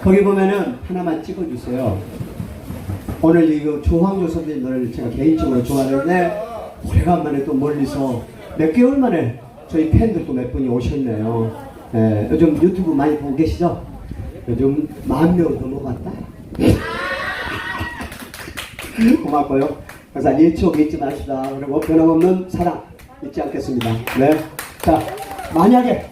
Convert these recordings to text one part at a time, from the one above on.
거기 보면은 하나만 찍어주세요. 오늘 이거 조황조 선배님 노래를 제가 개인적으로 좋아하는데 오래간만에 또 멀리서 몇 개월 만에 저희 팬들도 몇 분이 오셨네요. 예, 요즘 유튜브 많이 보고 계시죠? 요즘 10,000명 넘어갔다. 고맙고요. 그래서 일촉 잊지 마시다. 그리고 변함없는 사랑 잊지 않겠습니다. 네. 자, 만약에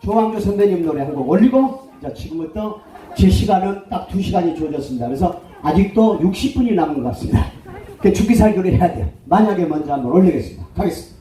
조황조 선배님 노래 한 곡 올리고 자, 지금부터 제 시간은 딱 2시간이 주어졌습니다. 그래서 아직도 60분이 남은 것 같습니다. 그 죽기 살기로 해야 돼요. 만약에 먼저 한번 올리겠습니다. 가겠습니다.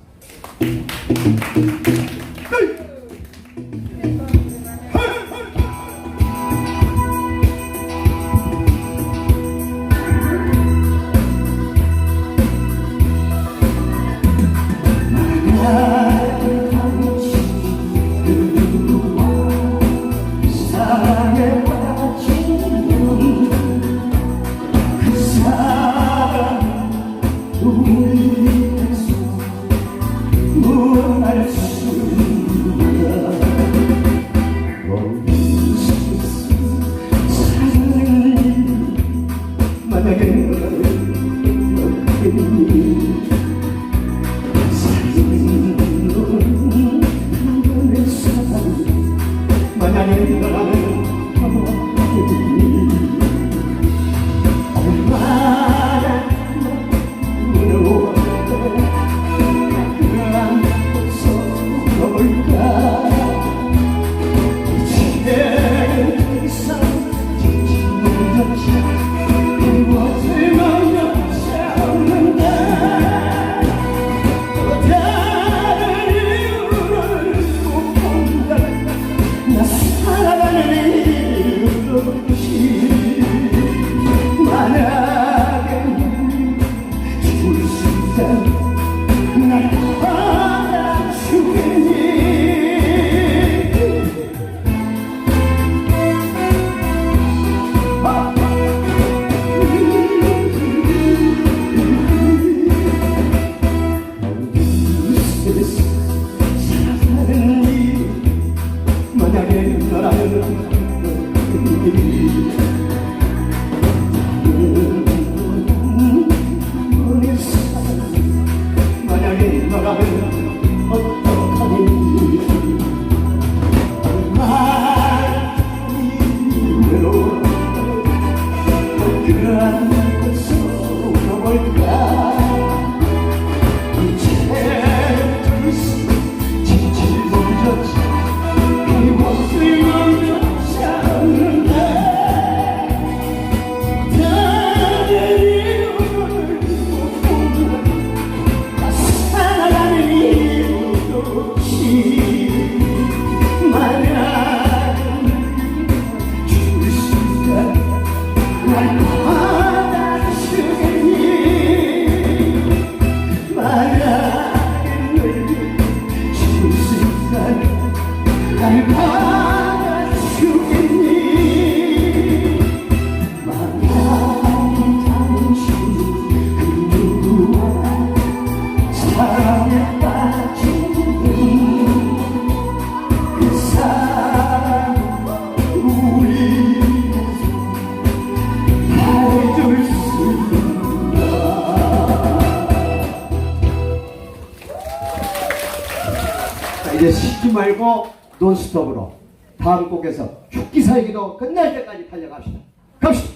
이제 쉬지 말고 논스톱으로 다음 곡에서 죽기 살기도 끝날 때까지 달려갑시다. 갑시다.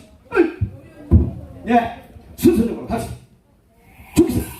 예, 순서적으로 갑시다. 죽기 살기.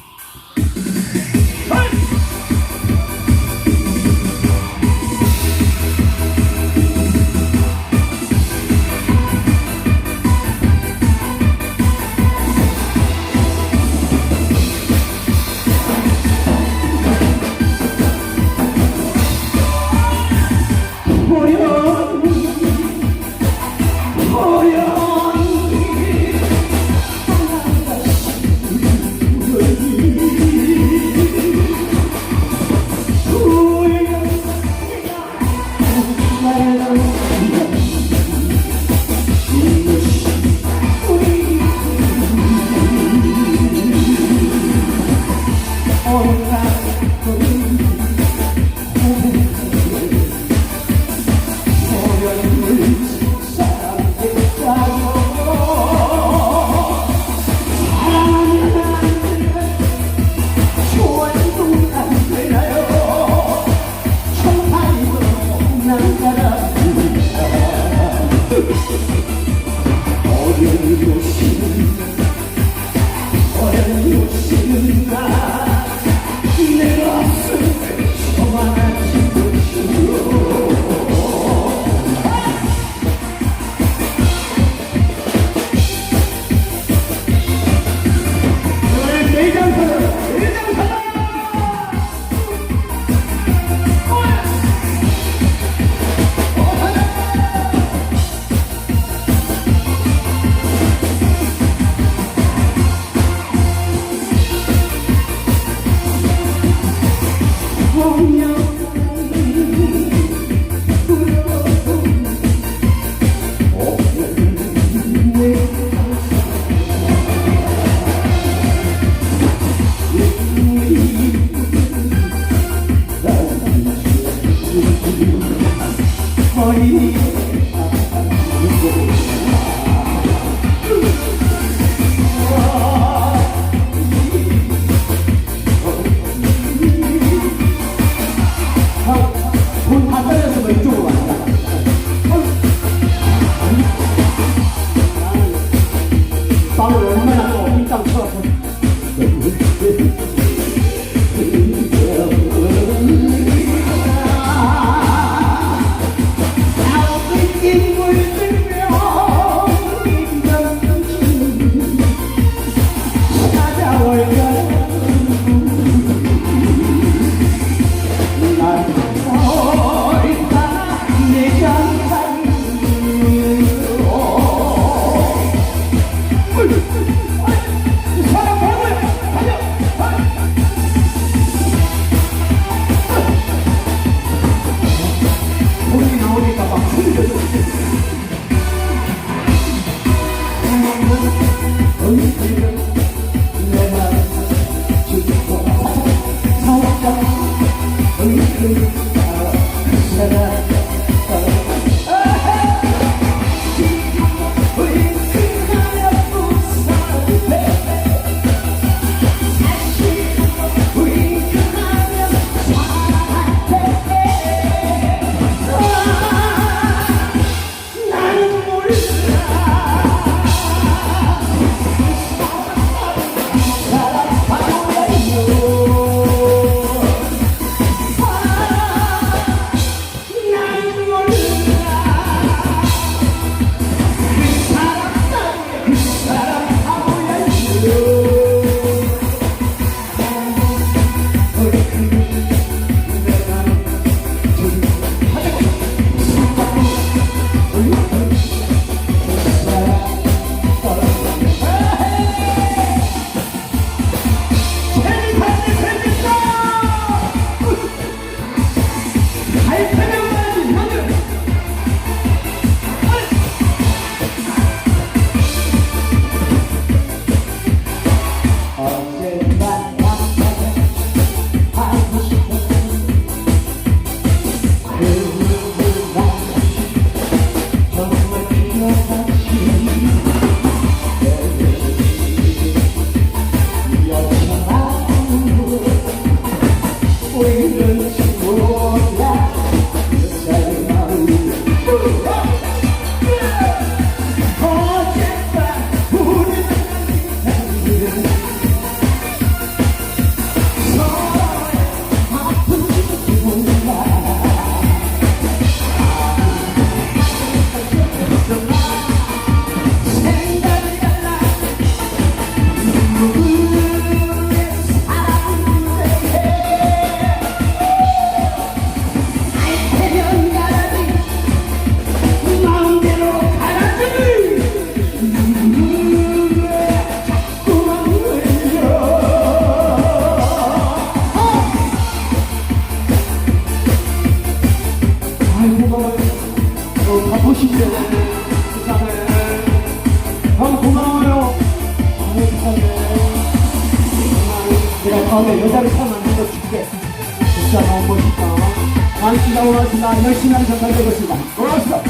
돈다 떨려서 왼쪽으로 왔다. 빵을 얼마나 또 일당 쳐서. 바쁘신데 세상에 형 고마워요. 아유 세상에 내가 다음에 여자를 사면 안 돼도 줄게. 고맙습니다. 열심히 하는 전달 되겠습니다. 고맙습니다.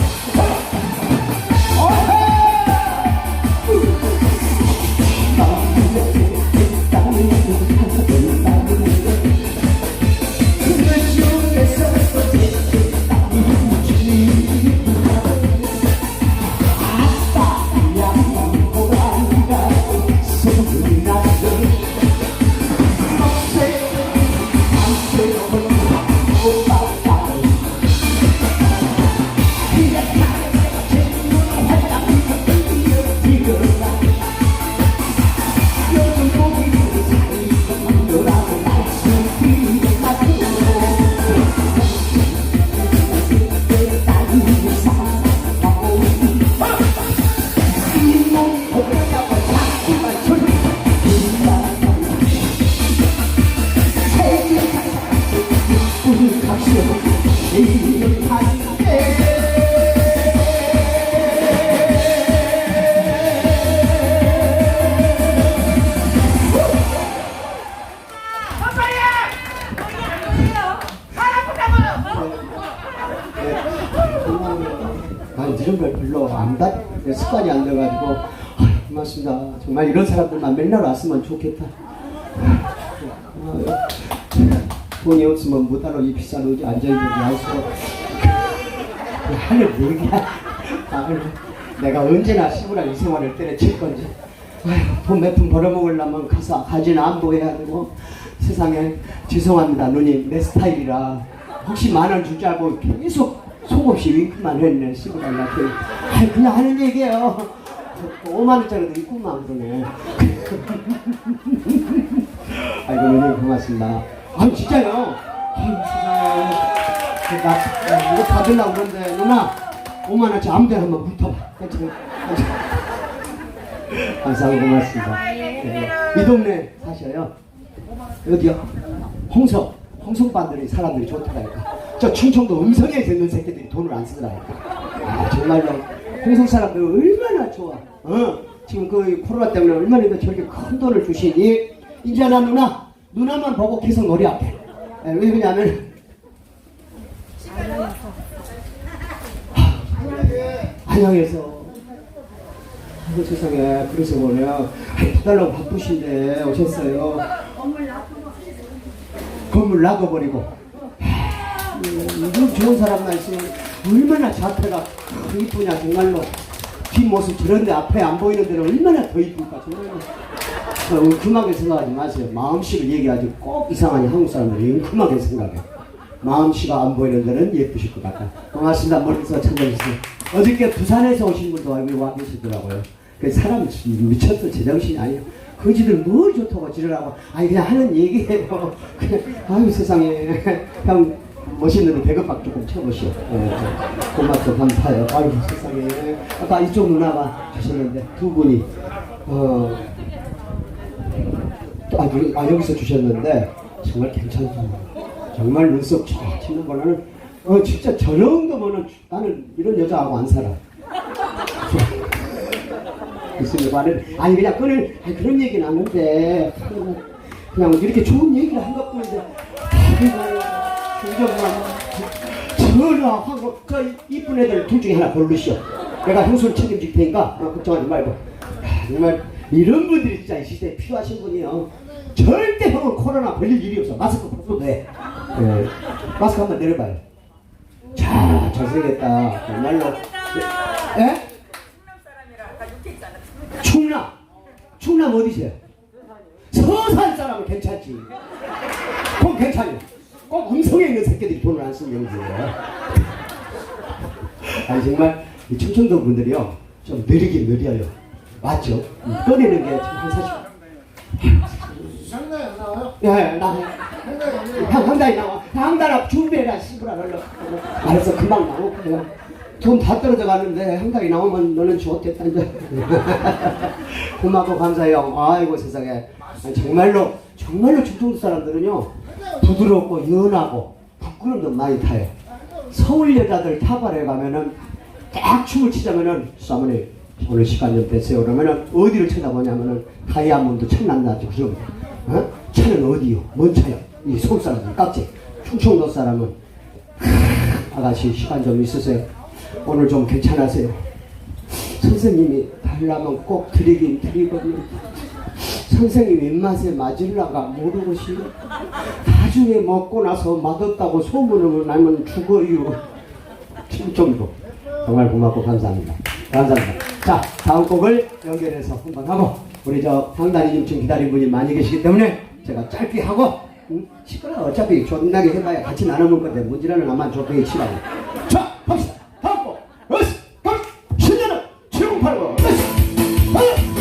난 이런 걸 별로 습관이 안 돼가지고 고맙습니다. 정말 이런 사람들만 맨날 왔으면 좋겠다. 돈이 없으면 못 따로 이 비싼 의자 앉아있는 게 알수록 하늘 얘기야. 내가 언제나 시부랑 이 생활을 때려칠 건지 돈 몇 푼 벌어먹으려면 가진 안보 해야 되고 세상에 죄송합니다 누님 내 스타일이라 혹시 10,000원 줄 줄 알고 계속 속없이 윙크만 했네 시부랑 나한테 그냥 하는 얘기예요. 5만원짜리도 있구만 그러네. 아이고 누님 고맙습니다. 아유 진짜요. 아유 세상에 나 이거 받으려고 그러는데 누나 5만원짜리 아무데나 한번 붙어봐. 감사합니다. 고맙습니다. 네. 이 동네 사셔요? 어디요? 홍성반들이 사람들이 좋더라니까. 저 충청도 음성에서 있는 새끼들이 돈을 안 쓰더라니까. 아 정말로 홍성 사람들 얼마나 좋아. 지금 그 코로나 때문에 얼마나 저렇게 큰 돈을 주시니 이제 나 누나만 보고 계속 노래할게. 왜 그러냐면 한양에서 아이고 세상에 그래서 뭐냐 해달라고 바쁘신데 오셨어요. 건물 놔둬버리고 이런 좋은 사람만 있으면 얼마나 자태가 이쁘냐 정말로. 뒷모습 저런데 앞에 안 보이는 데는 얼마나 더 이쁠까 정말로. 웅큼하게 생각하지 마세요. 마음씨를 얘기하지 꼭 이상하니 한국 사람들이 웅큼하게 생각해. 마음씨가 안 보이는 데는 예쁘실 것 같다. 고맙습니다. 멀리서 찾아주세요. 어저께 부산에서 오신 분도 여기 와 계시더라고요. 그 사람 미쳤어. 제정신이 아니에요. 거지들 뭘 좋다고 지르라고. 아니 그냥 하는 얘기예요. 아유 세상에. 형 멋있는 배급박 조금 쳐보시오. 고맙고 감사해요. 아유 세상에. 아까 이쪽 누나가 주셨는데 두 분이 여기서 주셨는데 정말 괜찮습니다. 정말 눈썹 쫙 치는 거는 진짜 저 정도면은 나는 이런 여자하고 안 살아. 아니 그냥 그런 얘기는 하는데 그냥 이렇게 좋은 얘기를 한 것뿐인데 전화하고 그 이쁜 애들 둘 중에 하나 고르시오. 내가 형수를 책임질 테니까 걱정하지 말고. 정말 이런 분들이 진짜 이 시대에 필요하신 분이요. 절대 형은 코로나 걸릴 일이 없어. 마스크 벗어도 돼. 네. 마스크 한번 내려봐요. 자 잘생겼다 정말로. 예? 충남 어디세요? 서산 사람은 괜찮지. 그럼 괜찮아요. 꼭 음성에 있는 새끼들이 돈을 안 쓰는 영지예요. 아니 정말 이 충청도 분들이요 좀 느리긴 느려요. 맞죠? 꺼내는 게 참 사실. 상당히 안 나와요? 예, 나와요. 상당히 나와. 상당히 준비해라 씨부라 얼른. 알았어 금방 나오고 내가 돈 다 떨어져 가는데 상당히 나오면 너는 좋겠다 이제. 고맙고 감사해요. 아이고 세상에. 아니, 정말로 충청도 사람들은요 부드럽고 연하고 부끄러움도 많이 타요. 서울 여자들 타발에 가면은 딱 춤을 치자면은 사모님 오늘 시간 좀 되세요 그러면은 어디를 쳐다보냐면은 다이아몬드 천난나죠. 그럼 차는 어디요? 뭔 차요? 이 서울 사람들 깍지. 충청도 사람은 아가씨 시간 좀 있으세요. 오늘 좀 괜찮으세요? 선생님이 달라면 꼭 드리긴 드리거든요. 선생님 입맛에 맞을라가 모르고 싶어. 나중에 먹고 나서 맛없다고 소문을 나면 죽어요. 정도. 정말 고맙고 감사합니다. 감사합니다. 자, 다음 곡을 연결해서 한번 하고, 우리 저 당단이님 지금 기다린 분이 많이 계시기 때문에 제가 짧게 하고, 시끄러워. 어차피 존나게 해봐야 같이 나눠볼 건데 문제는 아마 조금이 치라고. 자, 갑시다. 다음 곡. 어스, 가, 신년은 7089. 어스,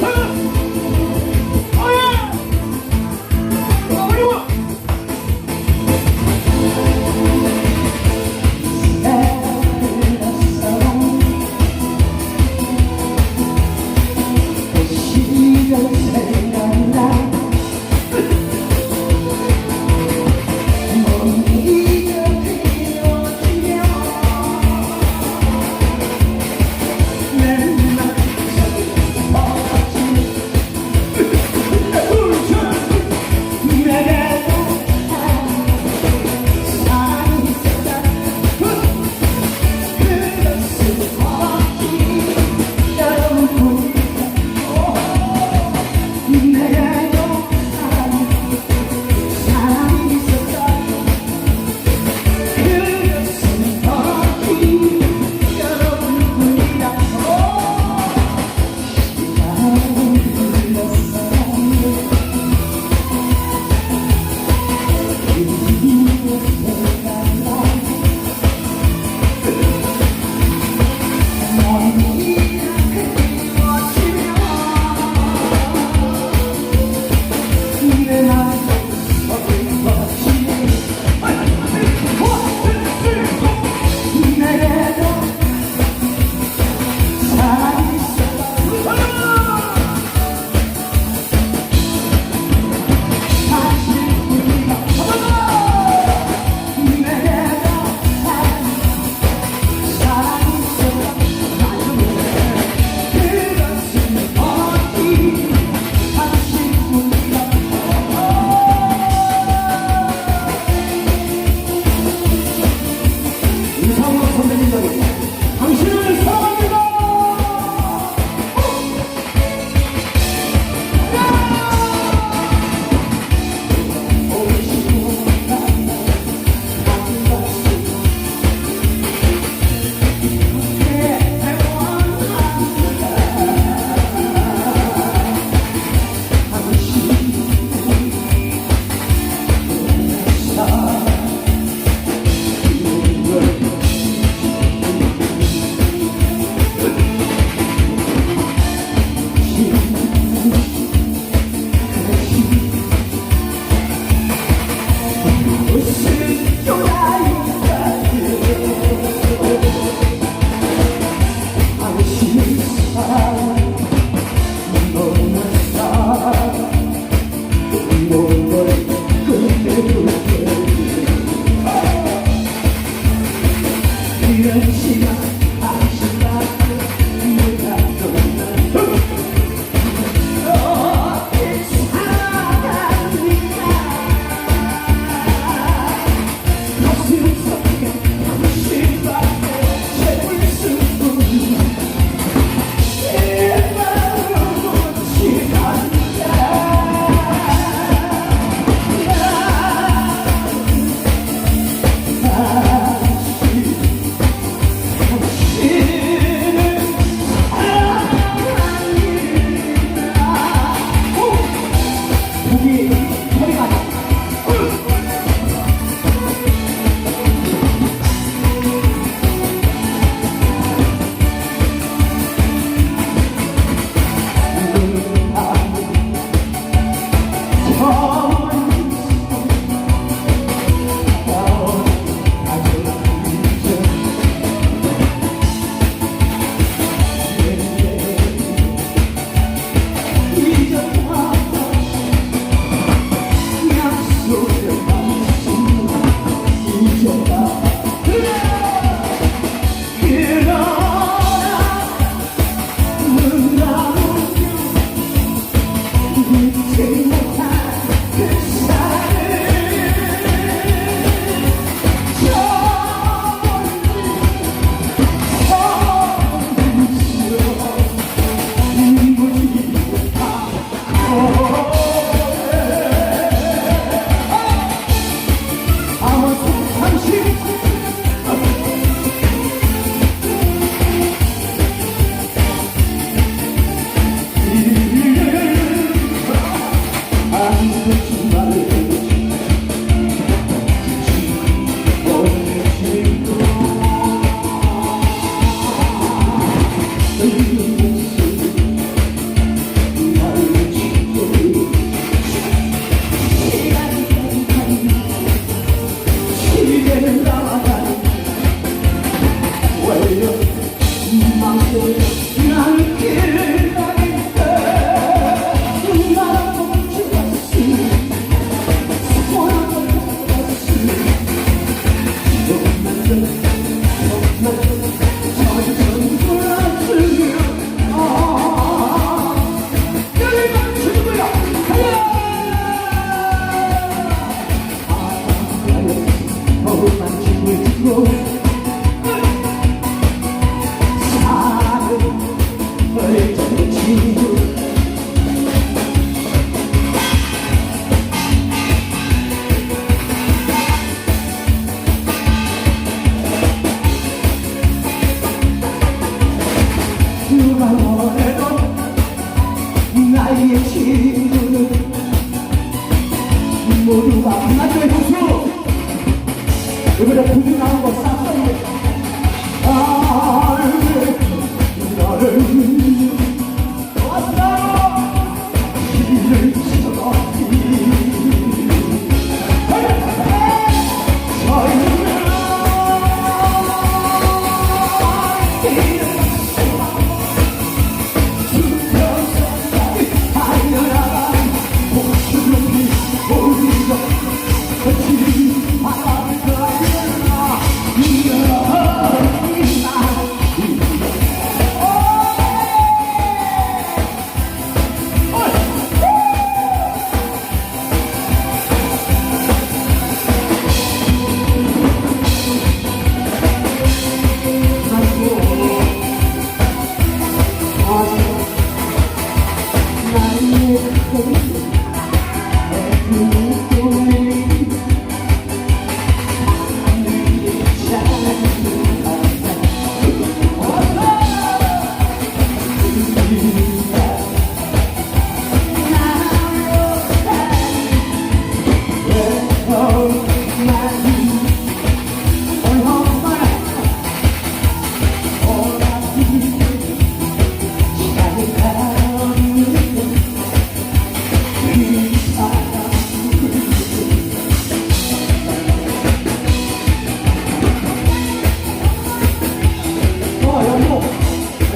친구 사는 얼짱 친구 누가 뭐래도 나의 친구는 모두가 하나의 호수 이번에 부디 나온 거 싹싹이 나를 왔다 길을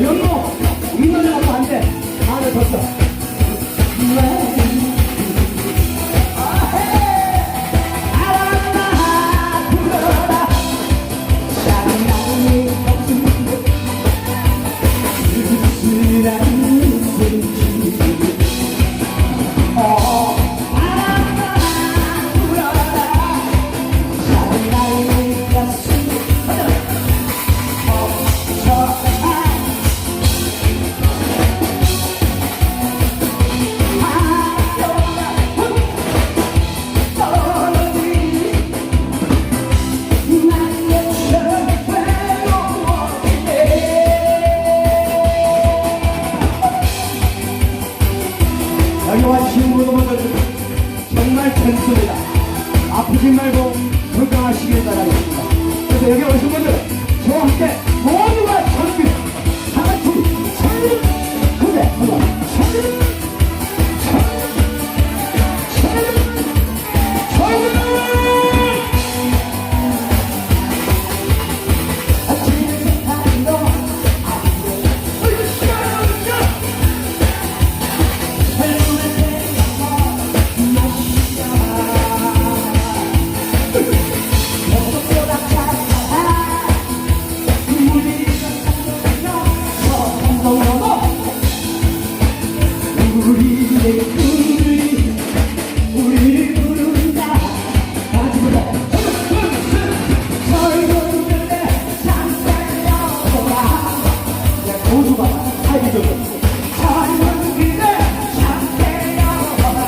연모 이 노래 하면 안돼 안에 뒀어 알았나 불러라 사랑이 없으면 쓸쓸한 생기 알았나 불러라 사랑이 없으면 여기와 친구분들 정말 좋습니다. 아프지 말고 건강하시길 바라겠습니다. 그래서 여기 오신 분들 저와 함께 모두가 전비 다같이 천리 그래 천리 우리를 부른다 같이 불러 설거지를 잠살려보라 고수가 살기도 설거지를 잠살려보라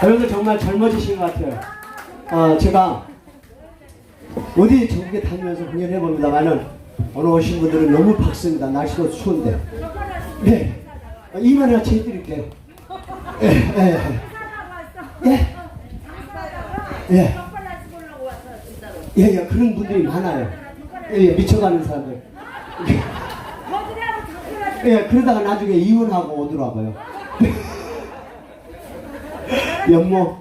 여러분들 정말 젊어지신 것 같아요. 제가 어디 전국에 다니면서 공연해 봅니다만은 오늘 오신 분들은 너무 밝습니다. 날씨도 추운데. 네, 이만이나 채드릴게요. 예, 예, 예, 예, 예, 예, 그런 분들이 많아요. 예, 예, 미쳐가는 사람들. 예, 그러다가 나중에 이혼하고 오더라고요. 연모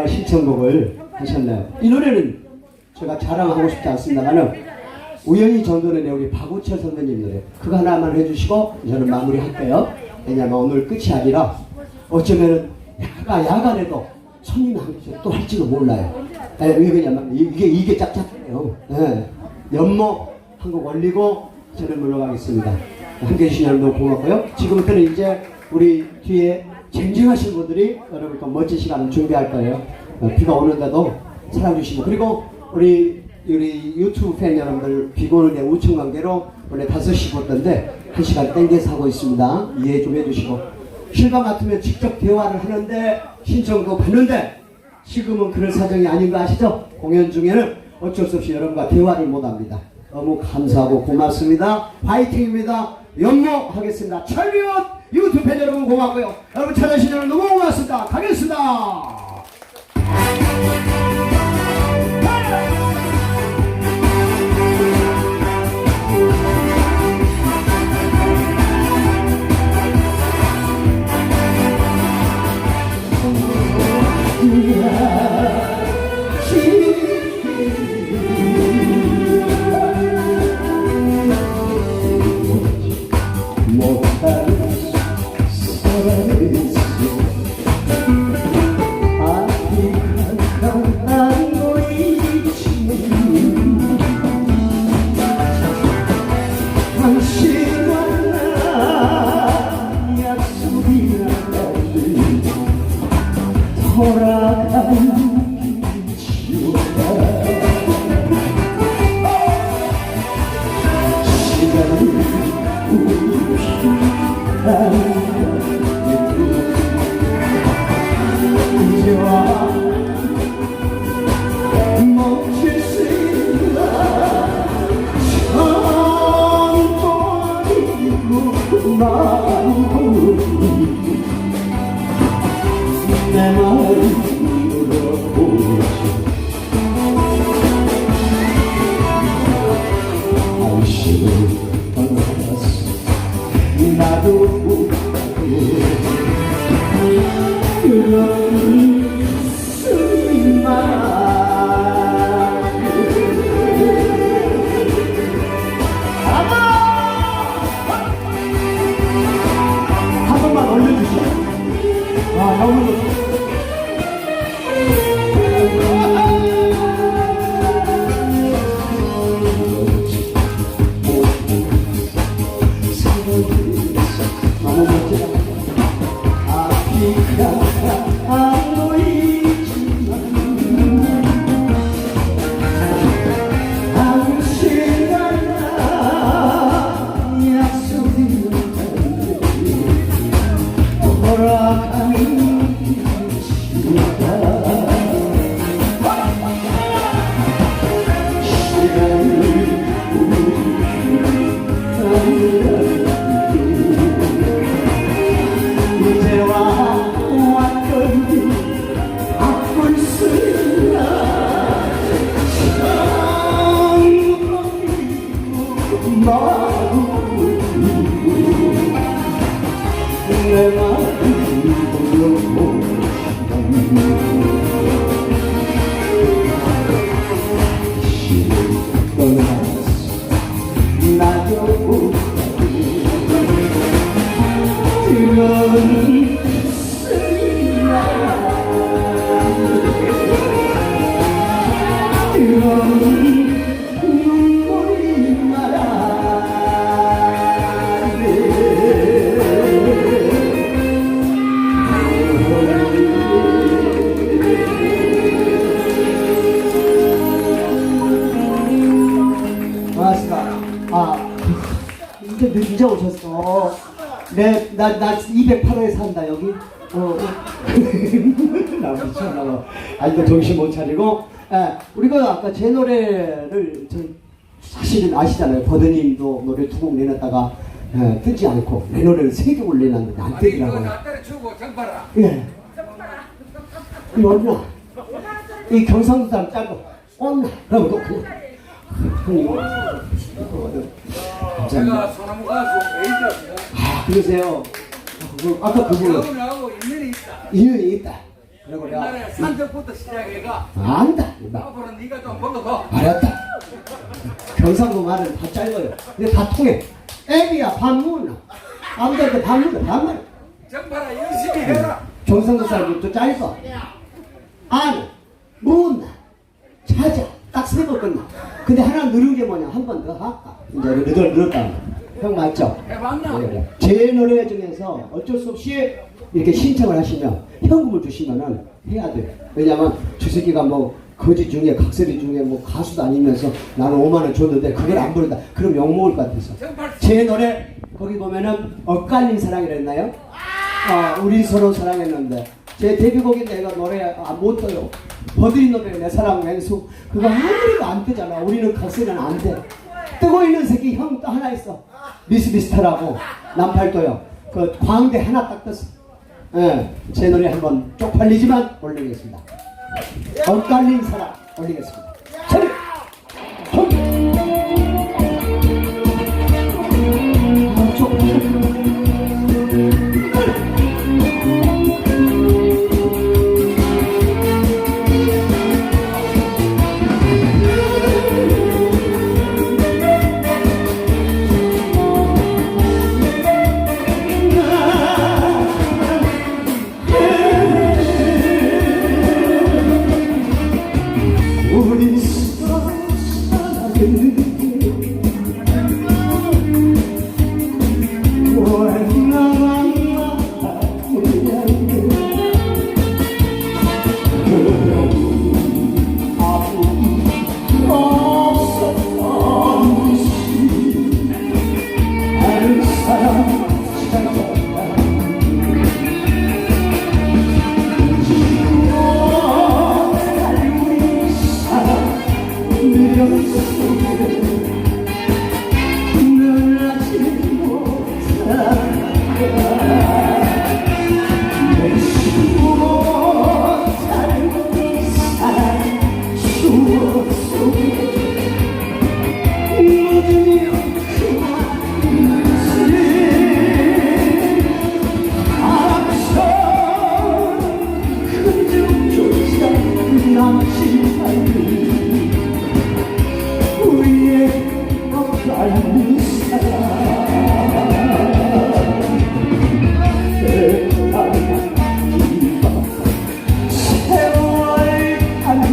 신청곡을 하셨네요. 이 노래는 제가 자랑하고 싶지 않습니다만은 우연히 전도연의 우리 박우철 선배님 노래 그거 하나만 해주시고 저는 마무리할게요. 왜냐면 오늘 끝이 아니라 어쩌면은 야간에도 손님이 한 개씩 또 할지도 몰라요. 왜냐면 이게 짝짝해요. 연모 한 곡 올리고 저는 물러가겠습니다. 함께 해주신 여러분 고맙고요. 지금부터는 이제 우리 뒤에 쟁쟁하신 분들이 여러분과 멋진 시간을 준비할 거예요. 비가 오는데도 사랑주시고 그리고 우리 유튜브 팬 여러분들 비가 오는데 우측 관계로 원래 5시부터인데 1시간 땡겨서 하고 있습니다. 이해 좀 해주시고 실감 같으면 직접 대화를 하는데 신청도 받는데 지금은 그럴 사정이 아닌 거 아시죠? 공연 중에는 어쩔 수 없이 여러분과 대화를 못합니다. 너무 감사하고 고맙습니다. 파이팅입니다. 연모하겠습니다. 철리온 유튜브 팬 여러분 고맙고요. 여러분 찾아주신 여러분 너무 고맙습니다. 가겠습니다. 이제 오셨어. 나 208호에 산다, 여기. 나 미쳤나. 아직도 정신 못 차리고. 우리가 아까 제 노래를, 사실은 아시잖아요. 버드님도 노래 2곡 내놨다가, 뜨지 않고, 내 노래를 3곡을 내놨는데 안 뜨더라고요. 예. 이 어디나? 이 경상도 사람 짜고, 없나? 그러면 또, 제가 소나무 가수 에이드랍니다. 그러세요. 아까 그분 저분하고 인연이 있다. 인연이 있다. 그리고 내가 옛날에 산적부터 시작해가 안다 이봐. 앞으로 네가 좀 먹어서 알았다. 경상도 말은 다 짧아요. 근데 다 통해. 애기야 밥 먹나? 아무데도 밥 먹나? 밥만. 정말아 열심히 해라. 경상도 사람들도 짧아. 안 먹나? 찾아. 딱 세 번 끝나. 근데 하나 누른 게 뭐냐? 한 번 더 할까? 이제 늘었다. 형 맞죠? 해봤나? 제 노래 중에서 어쩔 수 없이 이렇게 신청을 하시면 현금을 주시면은 해야 돼요. 왜냐면 저 새끼가 뭐 거지 중에 각설이 중에 뭐 가수도 아니면서 나는 5만 원 줬는데 그걸 안 부른다. 그럼 욕 먹을 것 같아서. 제 노래 거기 보면은 엇갈린 사랑이라 했나요? 우리 서로 사랑했는데 제 데뷔곡인데 내가 노래 못 떠요. 버들이 노래 내 사랑 맹수 그거 아무리도 안 뜨잖아. 우리는 각설이는 안 돼. 뜨고 있는 새끼 형 또 하나 있어. 미스비스타라고 남팔도요. 그 광대 하나 딱 떴어. 예, 제 노래 한번 쪽팔리지만 올리겠습니다. 엇갈린 사랑 올리겠습니다. 저리! 우리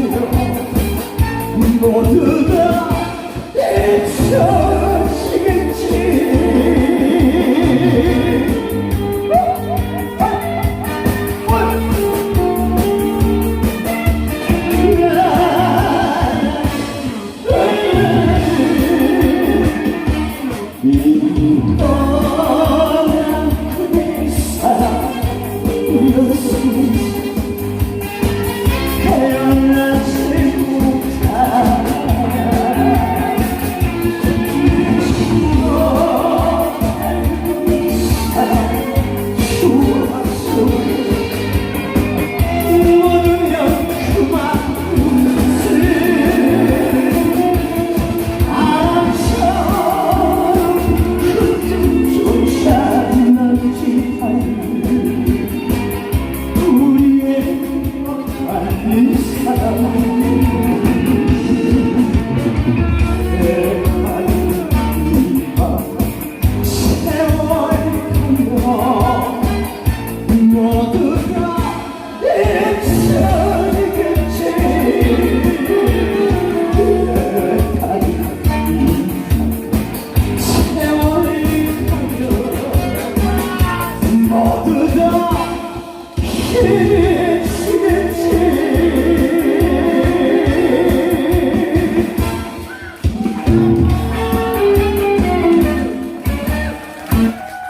서로 모두가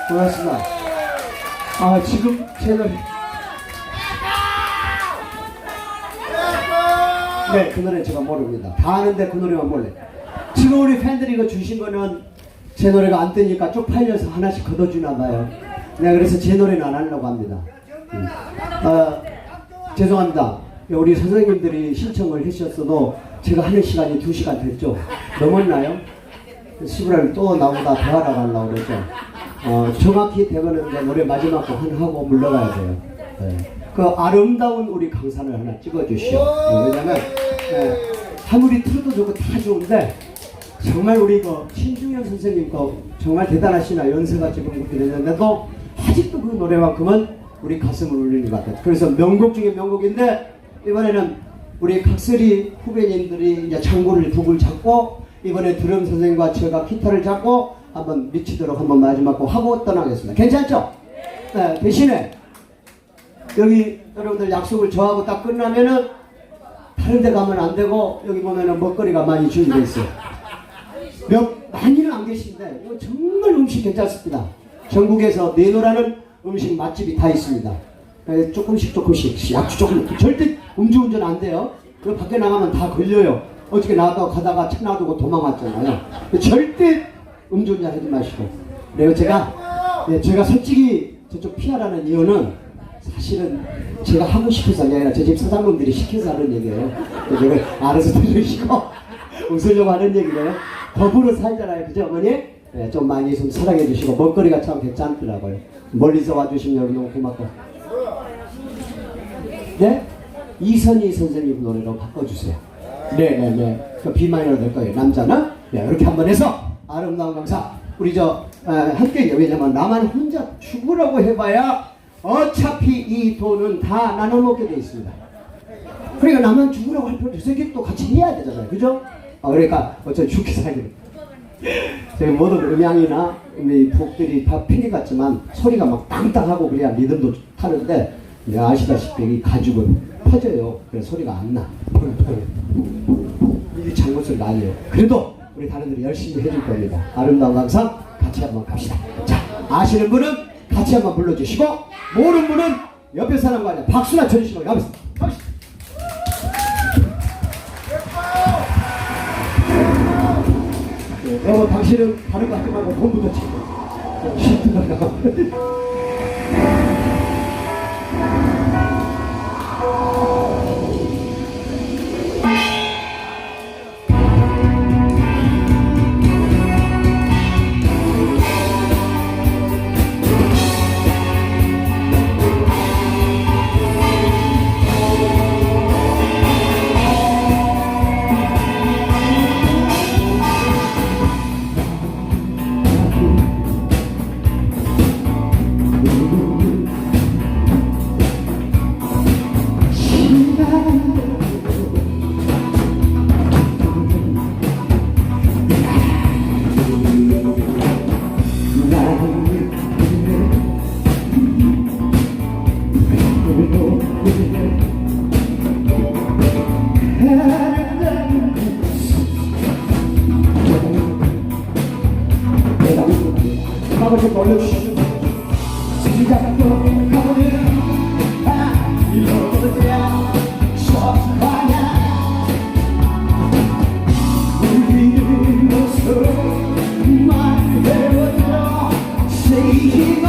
고맙습니다. 지금 채널 네, 그 노래 제가 모릅니다. 다 아는데 그 노래만 몰래. 지금 우리 팬들이 이거 주신 거는 제 노래가 안 뜨니까 쪽팔려서 하나씩 걷어주나 봐요. 내가 그래서 제 노래는 안 하려고 합니다. 죄송합니다. 우리 선생님들이 신청을 해주셨어도 제가 하는 시간이 2시간 됐죠. 넘었나요? 시부라를 또 나보다 더 하라고 하려고 그랬죠. 정확히 되면은 이제 노래 마지막 거 하고 물러가야 돼요. 네. 그 아름다운 우리 강산을 하나 찍어주시오. 왜냐면 하물이 틀어도 좋고 다 좋은데 정말 우리 그 신중현 선생님 거 정말 대단하시나 연세가 지금 그렇게 됐는데도 아직도 그 노래만큼은 우리 가슴을 울리는 것 같아요. 그래서 명곡 중에 명곡인데 이번에는 우리 각설이 후배님들이 이제 장구를 북을 잡고 이번에 드럼 선생님과 제가 기타를 잡고 한번 미치도록 한번 마지막 곡 하고 떠나겠습니다. 괜찮죠? 네, 대신에 여기 여러분들 약속을 저하고 딱 끝나면은 다른 데 가면 안 되고 여기 보면은 먹거리가 많이 준비되어 있어요. 많이는 안 계신데 이거 정말 음식 괜찮습니다. 전국에서 내노라는 음식 맛집이 다 있습니다. 조금씩 약주 조금 절대 음주운전 안 돼요. 그 밖에 나가면 다 걸려요. 어저께 나갔다가 가다가 차 놔두고 도망갔잖아요. 절대 음주운전 하지 마시고. 그리고 제가 솔직히 저쪽 피하라는 이유는 사실은 제가 하고 싶어서 아니라 저 집 사장님들이 시켜서 하는 얘기예요. 제가 알아서 들으시고 웃으려고 하는 얘기예요. 더불어 살잖아요. 그죠 어머니? 네, 좀 많이 좀 사랑해 주시고 먹거리가 참 괜찮더라고요. 멀리서 와주신 여러분 너무 고맙고. 네? 이선희 선생님 노래로 바꿔주세요. 네네네. 그 비마이너 될 거예요. 남자는 네, 이렇게 한번 해서 아름다운 강사 우리 함께 왜냐면 나만 혼자 죽으라고 해봐야 어차피 이 돈은 다 나눠 먹게 돼 있습니다. 그러니까 나만 죽으라고 할 필요 없어요. 또 같이 해야 되잖아요. 그죠? 그러니까 어차피 죽기 살기로. 저희 모든 음향이나 우리 북들이 다 핑계 같지만 소리가 막 땅땅하고 그래야 리듬도 타는데 아시다시피 이 가죽은 퍼져요. 그래서 소리가 안 나. 이 잘못을 나뉘어요. 그래도 우리 다른들이 열심히 해줄 겁니다. 아름다운 강사 같이 한번 갑시다. 자, 아시는 분은 같이 한번 불러주시고 모르는 분은 옆에 사람과 그냥 박수나 쳐주시고 가보겠습니다. 여보 당신은 다른 거 하지 말고 돈부터 치고 좀 올려주시죠. 시작도 가보면 이러고야 소화야 우리는 모습만 배워줘 세기만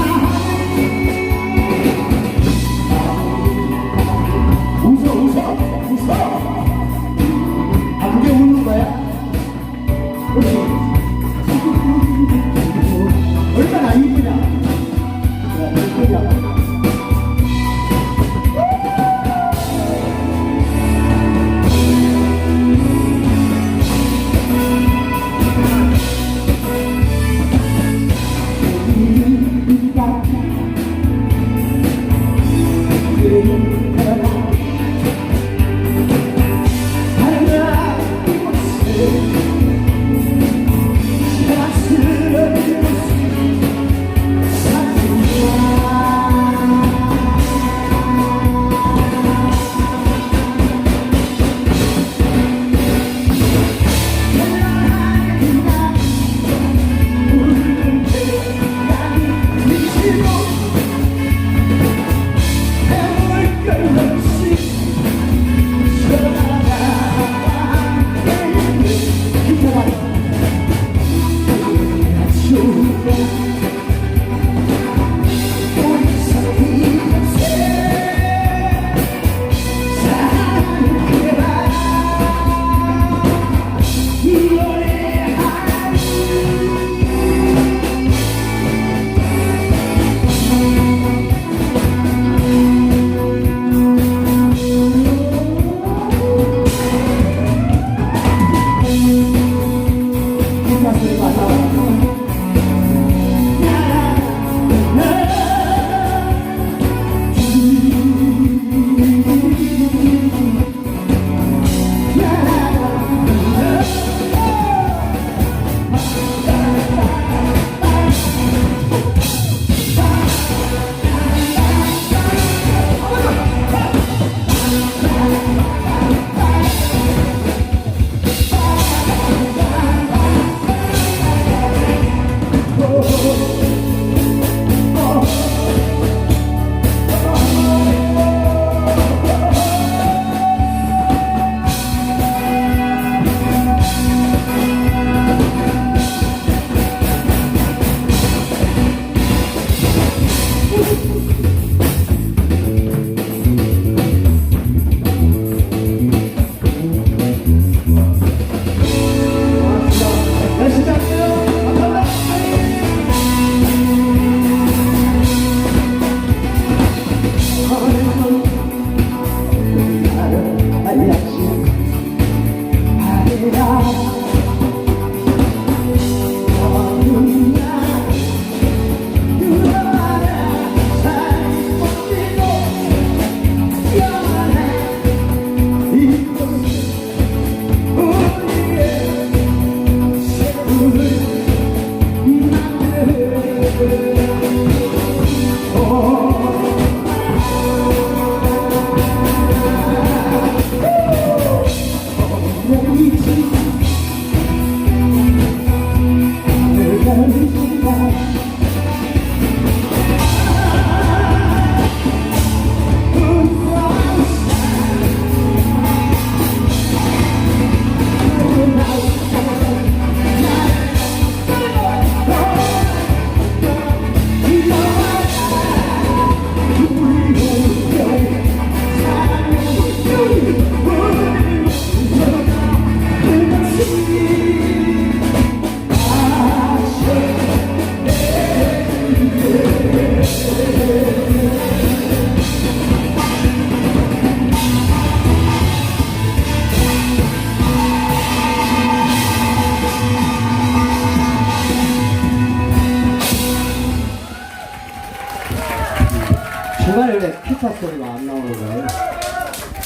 소리가 안 나오는 거예요.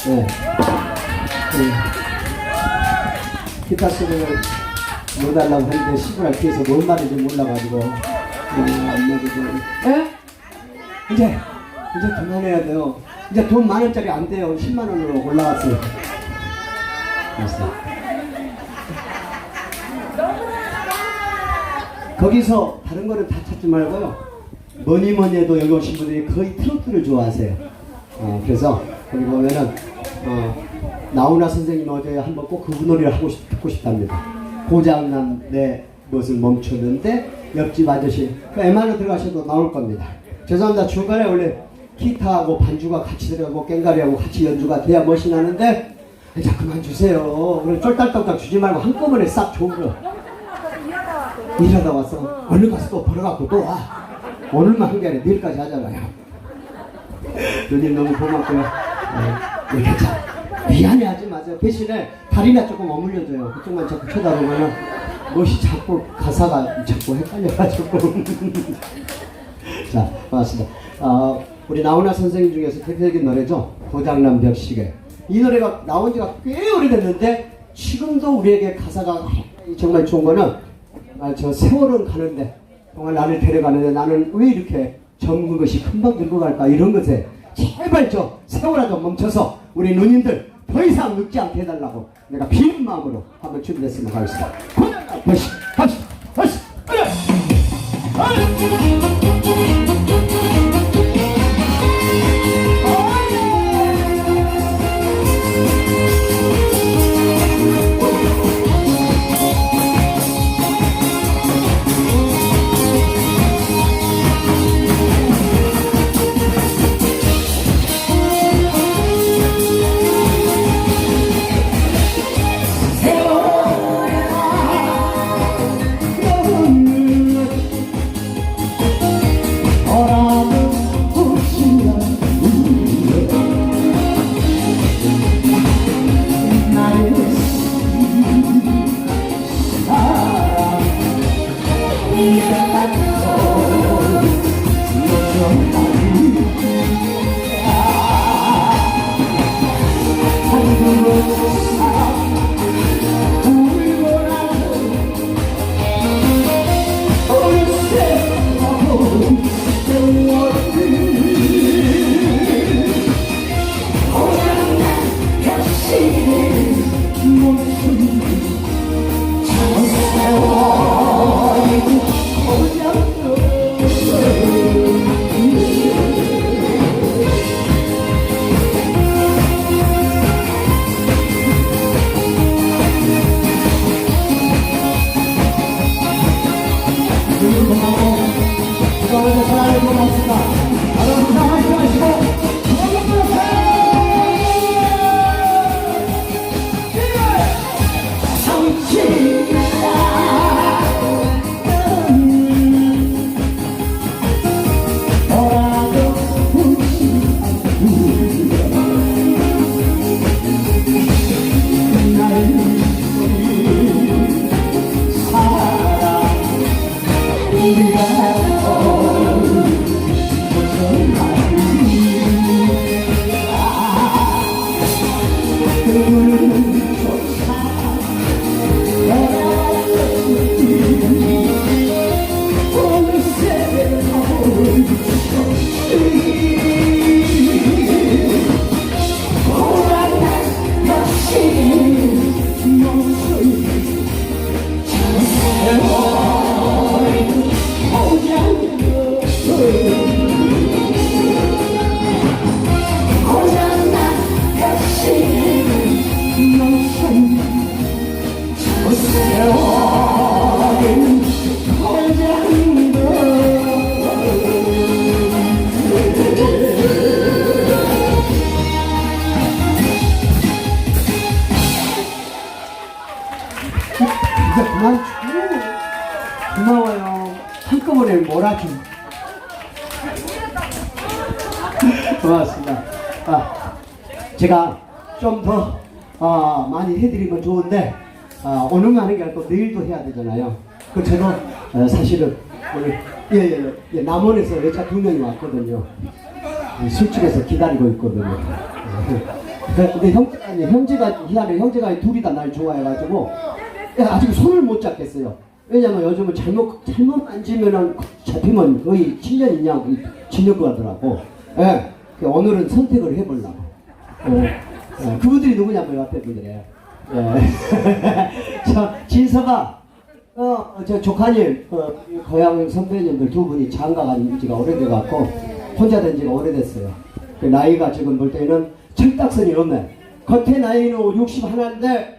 네. 기타 소리를 못 하려고 했는데 시골 뒤에서 뭔 말인지 몰라가지고 안 나오고. 예? 이제 그만해야 돼요. 이제 돈 10,000원짜리 안 돼요. 10만 원으로 올라갔어요. 알았어. 거기서 다른 거는 다 찾지 말고요. 뭐니 해도 여기 오신 분들이 거의 트로트를 좋아하세요. 그래서 거기 보면은 나훈아 선생님 어제 한번 꼭 그 노래를 듣고 싶답니다. 고장난 내 것을 멈췄는데 옆집 아저씨 그 MR로 들어가셔도 나올 겁니다. 죄송합니다. 중간에 원래 기타하고 반주가 같이 들어가고 깽가리하고 같이 연주가 돼야 멋이 나는데 자 그만 주세요. 그럼 쫄딱쫄딱 주지 말고 한꺼번에 싹 좋은 거. 일하다 왔어. 얼른 가서 또 벌어갖고 또 와. 오늘만 한 게 아니라 내일까지 하잖아요. 누님 너무 고맙고요. 네, 괜찮아. 미안해하지 마세요. 대신에 다리나 조금 어물려줘요. 그쪽만 자꾸 쳐다보면은 멋이 자꾸 가사가 자꾸 헷갈려가지고. 자, 고맙습니다. 우리 나훈아 선생님 중에서 대표적인 노래죠. 고장난 벽시계. 이 노래가 나온 지가 꽤 오래됐는데 지금도 우리에게 가사가 정말 좋은 거는 저 세월은 가는데 정말 나를 데려가는데 나는 왜 이렇게 젊은 것이 금방 들고 갈까 이런 것에 제발 저 세월아 좀 멈춰서 우리 누님들 더 이상 늙지 않게 해달라고 내가 비는 마음으로 한번 준비했으면 하겠습니다. 고장난 벽시계 다시 그만 주. 고마워요. 한꺼번에 몰아줘. 고맙습니다. 제가 좀 더 많이 해드리면 좋은데 오늘만 하는 게 아니고 내일도 해야 되잖아요. 그 저도 사실은 오늘 남원에서 여자 2명이 왔거든요. 술집에서 기다리고 있거든요. 근데 형제가 희한해. 형제가 둘이 다 날 좋아해가지고 아직 손을 못 잡겠어요. 왜냐면 요즘은 잘못 만지면은 잡히면 거의 7년 이냐 징역 가더라고. 예. 오늘은 선택을 해보려고. 그분들이 누구냐면 앞에 분들이에요. 예. 진서가 저 조카님 고향 선배님들 두 분이 장가간 지가 오래돼갖고 혼자 된 지가 오래됐어요. 나이가 지금 볼 때는 철딱선이 없네. 겉에 나이는 61인데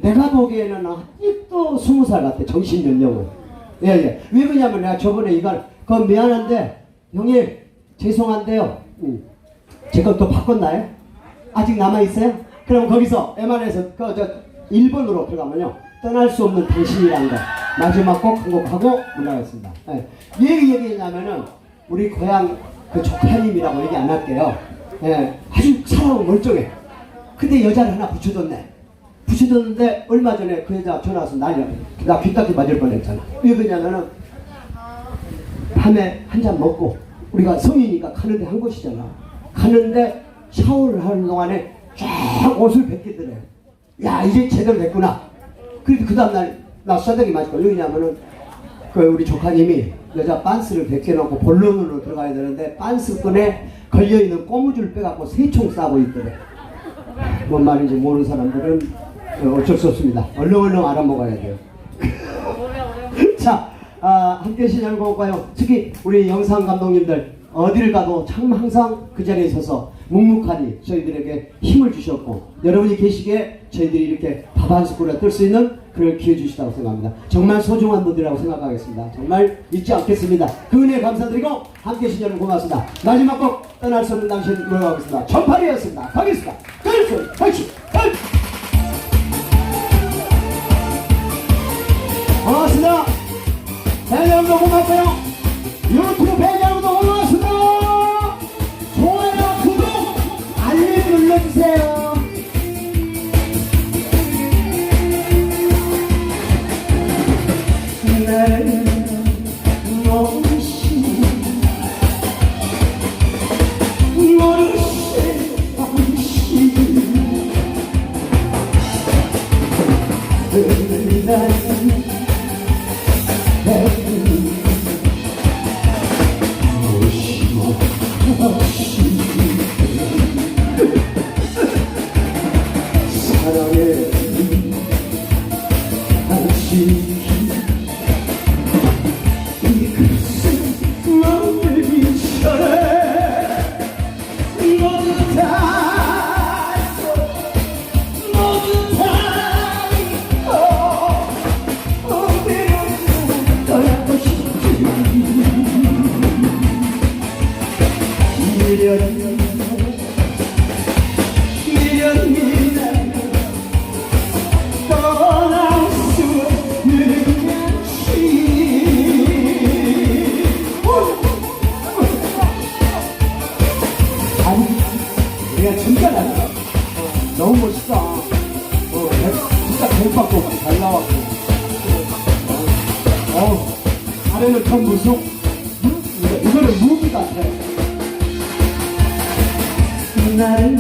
내가 보기에는 아직도 20살 같아. 정신연령은. 예. 왜 그러냐면 내가 저번에 이걸 그건 미안한데 형님 죄송한데요. 제가 또 바꿨나요? 아직 남아있어요? 그럼 거기서 MR에서 저 1번으로 들어가면요. 떠날 수 없는 당신이라는 거 마지막 곡 한 곡 하고 올라가겠습니다. 예. 왜 얘기했냐면은 우리 고향 그 조카님이라고 얘기 안 할게요. 예. 아주 사람은 멀쩡해. 근데 여자를 하나 붙여줬네. 붙여줬는데 얼마 전에 그 여자 전화 와서 난리야. 나 귀딱지 맞을 뻔했잖아. 왜 그러냐면은 밤에 한 잔 먹고 우리가 성이니까 가는데 한 곳이잖아. 가는데 샤워를 하는 동안에 쫙 옷을 벗기더래. 야 이제 제대로 됐구나. 그래도 그 다음날 나 싸대기 맞고 왜냐면은 그 우리 조카님이 여자 빤스를 벗겨놓고 본론으로 들어가야 되는데 빤스끈에 걸려있는 고무줄 빼갖고 세총 싸고 있더래. 뭔 말인지 모르는 사람들은 어쩔 수 없습니다. 얼렁얼렁 알아먹어야 돼요. 자, 함께 시작을 볼까요? 특히 우리 영상 감독님들 어디를 가도 참 항상 그 자리에 서서 묵묵하니 저희들에게 힘을 주셨고 여러분이 계시기에 저희들이 이렇게 밥 한 숟가락 뜰 수 있는 그걸 기회 주시다고 생각합니다. 정말 소중한 분들이라고 생각하겠습니다. 정말 잊지 않겠습니다. 그 은혜 감사드리고 함께 해주신 여러분 고맙습니다. 마지막 곡 떠날 수 없는 당신 물러가겠습니다. 전파리였습니다. 가겠습니다. 끝소리 같이 고맙습니다. 대장도 고맙고요. 유튜브 배경도 고맙습니다. 좋아요, 구독, 알림 눌러주세요. 나를 모르시 사랑해 당신 미련이란 떠날 수 없는 아니 우리가 진짜 잘한다. 너무 멋있다. 진짜 대박도 잘 나왔고 아래는 참 무속 이거는 무기 같아. 나를